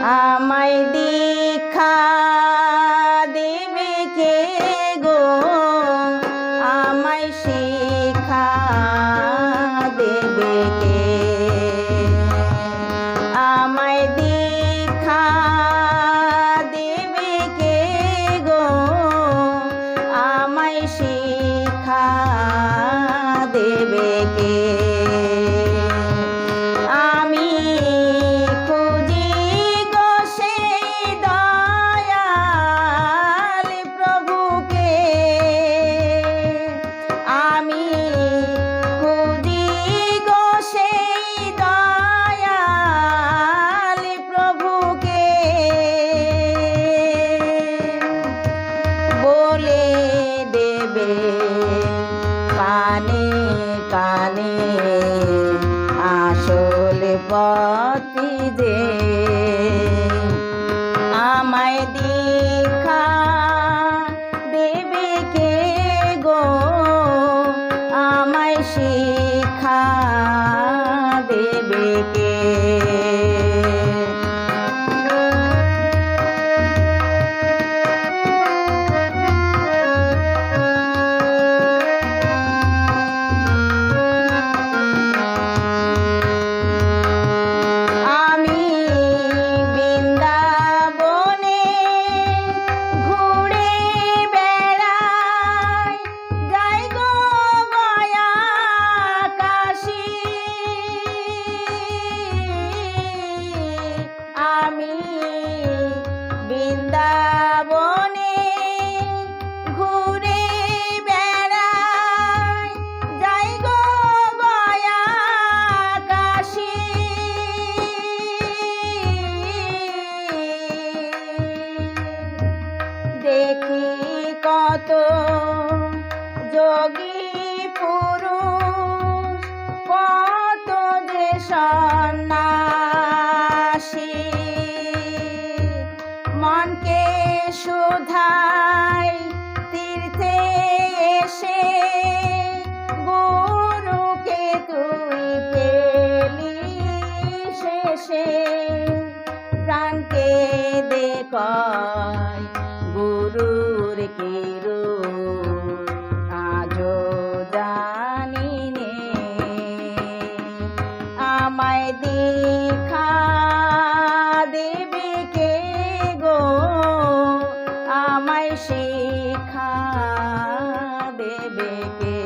আমায় দীক্ষা দেবে কে গো, আমায় শিক্ষা দেবে কে, আমায় দীক্ষা দেবে কে গো, আমায় শিক্ষা দেবে কে। কানে কানে আসল পথি যে, আমায় দীক্ষা দেবে কে গো, আমায় শিক্ষা দেবে কে। আমি বৃন্দাবনে ঘুরে বেড়াই, যাই গো গয়া কাশী। দেখি কত যোগী পুরুষ, কত যে সন্ন্যাসী, মনকে শুধাই তীর্থে এসে, গুরুকে তুই পেলি শেষে, প্রাণকে দেখায় গুরুর কি রূপ আজও জানি নে। আমায় দীক্ষা দেবে কে গো, আমায় শিক্ষা দেবে কে,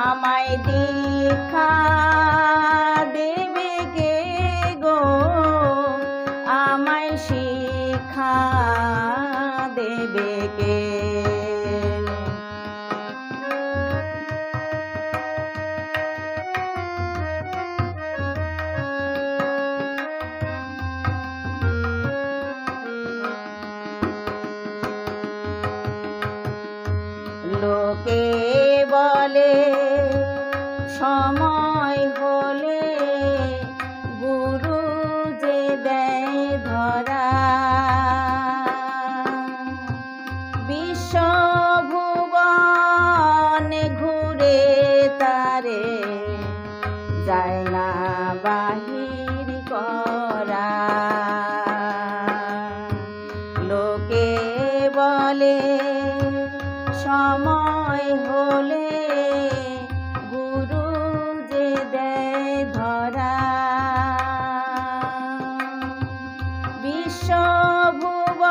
আমায় দীক্ষা দেবে কে গো, আমায় শিক্ষা দেবে কে। লোকে বলে সময় হলে গুরু যে দেয় ধরা, বিশ্বভুবন ঘুরে তারে যায় না বাহির করা। লোকে বলে সময় হলে গুরু যে দেয় ধরা,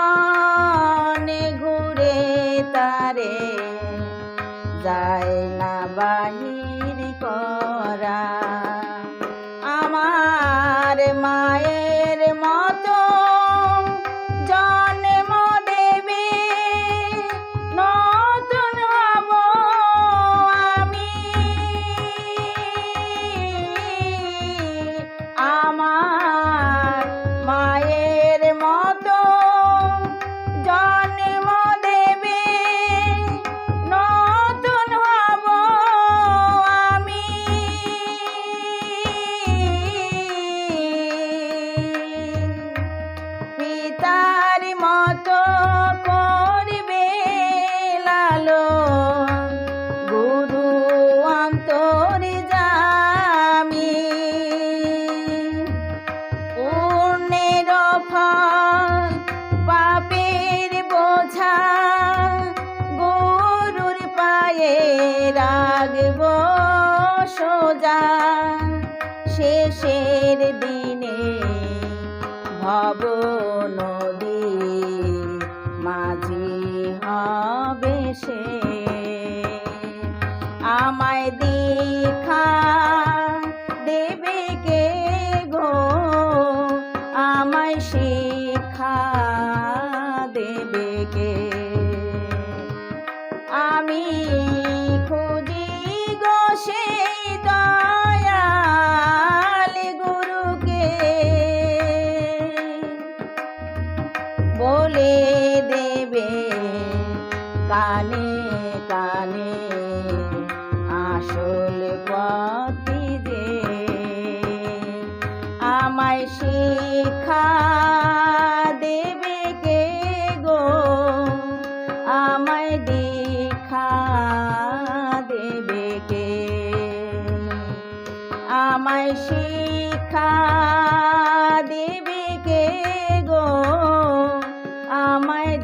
বিশ্বভুবনে ঘুরে তারে যায় না বাহির করা। আমার মায়ের মতো জন্ম দেবে, নতুন হব আমি সোজা শেষের দিনে ভব নদী মাঝি হবে সে। আমায় দীক্ষা দেবে কে গো, আমায় শিক্ষা দেবে কে? আমি খুঁজি গো সেই দয়াল গুরুকে, বলে দেবে কানে কানে আসল পথি যে। আমায় শিক্ষা দেবে কে গো, আমায় দীক্ষা দেবে কে? আমায় শিক্ষা দেবে কে গো, আমায়